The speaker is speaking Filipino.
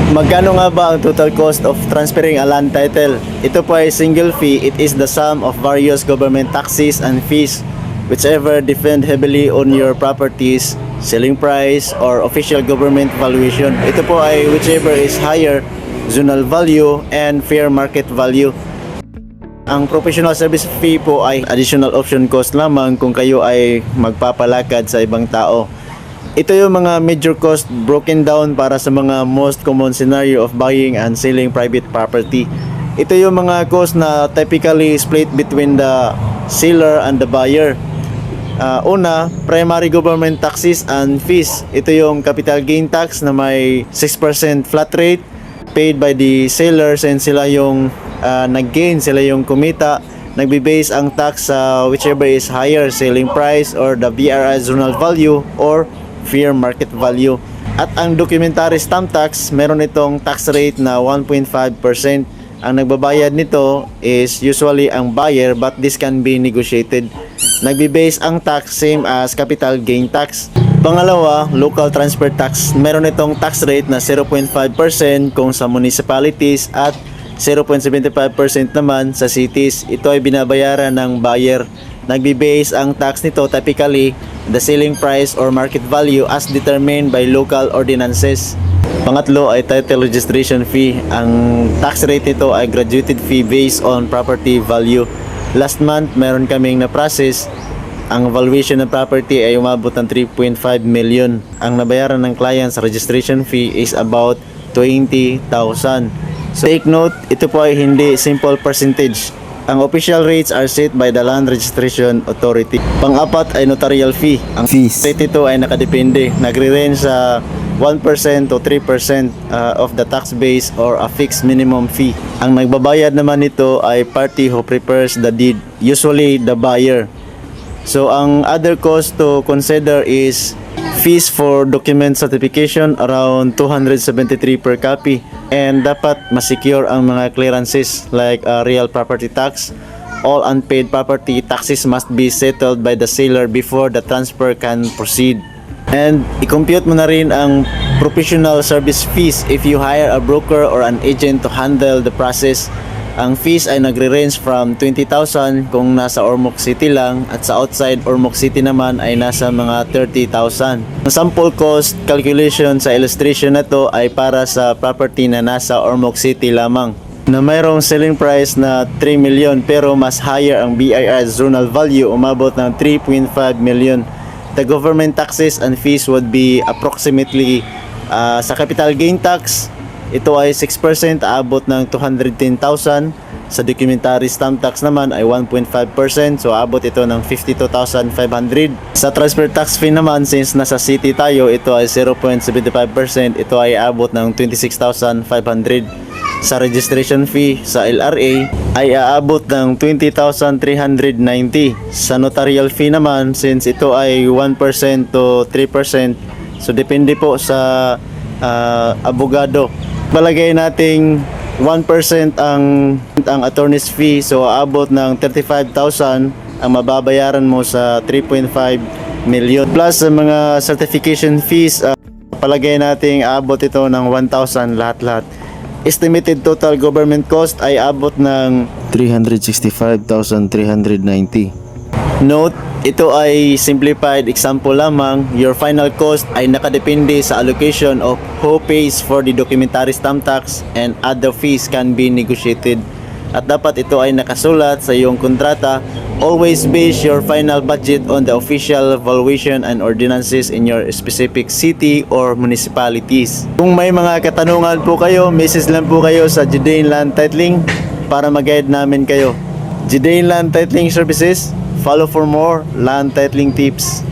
Magkano nga ba ang total cost of transferring a land title? Ito po ay single fee. It is the sum of various government taxes and fees whichever depend heavily on your properties, selling price, or official government valuation. Ito po ay whichever is higher, zonal value, and fair market value. Ang professional service fee po ay additional option cost lamang kung kayo ay magpapalakad sa ibang tao. Ito yung mga major cost broken down para sa mga most common scenario of buying and selling private property. Ito yung mga cost na typically split between the seller and the buyer. Una, primary government taxes and fees. Ito yung capital gain tax na may 6% flat rate paid by the sellers, and sila yung nag-gain, sila yung kumita. Nagbe-base ang tax sa whichever is higher, selling price or the BRI zonal value or fair market value. At ang documentary stamp tax, meron itong tax rate na 1.5%. Ang nagbabayad nito is usually ang buyer, but this can be negotiated. Nagbe-base ang tax same as capital gain tax. Pangalawa, local transfer tax. Meron itong tax rate na 0.5% kung sa municipalities at 0.75% naman sa cities. Ito ay binabayaran ng buyer. Nagbe-base ang tax nito typically the selling price or market value as determined by local ordinances. Pangatlo ay title registration fee. Ang tax rate nito ay graduated fee based on property value. Last month, meron kaming na-process. Ang valuation ng property ay umabot ng 3.5 million. Ang nabayaran ng client sa registration fee is about 20,000. So take note, ito po ay hindi simple percentage. Ang official rates are set by the Land Registration Authority. Pang-apat ay notarial fee. Ang Fees. rate ito ay nakadepende. Nagre-range sa 1% to 3% of the tax base or a fixed minimum fee. Ang nagbabayad naman nito ay party who prepares the deed, usually the buyer. So ang other cost to consider is fees for document certification, around 273 per copy, and dapat masecure ang mga clearances like real property tax. All unpaid property taxes must be settled by the seller before the transfer can proceed. And i-compute mo na rin ang professional service fees if you hire a broker or an agent to handle the process. Ang fees ay nagre-range from 20,000 kung nasa Ormoc City lang, at sa outside Ormoc City naman ay nasa mga 30,000. Ang sample cost calculation sa illustration na to ay para sa property na nasa Ormoc City lamang, na mayroong selling price na 3 million pero mas higher ang BIR zonal value, umabot ng 3.5 million. The government taxes and fees would be approximately sa capital gain tax, ito ay 6%, aabot ng 210,000. Sa documentary stamp tax naman ay 1.5%, so aabot ito ng 52,500. Sa transfer tax fee naman, since nasa city tayo, ito ay 0.75%, ito ay aabot ng 26,500. Sa registration fee sa LRA ay aabot ng 20,390. Sa notarial fee naman, since ito ay 1% to 3%, so depende po sa abogado. Palagay nating 1% ang attorney's fee, so aabot ng 35,000 ang mababayaran mo sa 3.5 million. Plus sa mga certification fees, palagay nating aabot ito ng 1,000 lahat-lahat. Estimated total government cost ay abot ng 365,390. Note, ito ay simplified example lamang. Your final cost ay nakadepende sa allocation of who pays for the documentary stamp tax, and other fees can be negotiated. At dapat ito ay nakasulat sa iyong kontrata. Always base your final budget on the official valuation and ordinances in your specific city or municipalities. Kung may mga katanungan po kayo, message lang po kayo sa Judean Land Titling para mag-guide namin kayo. Judean Land Titling Services, follow for more land titling tips.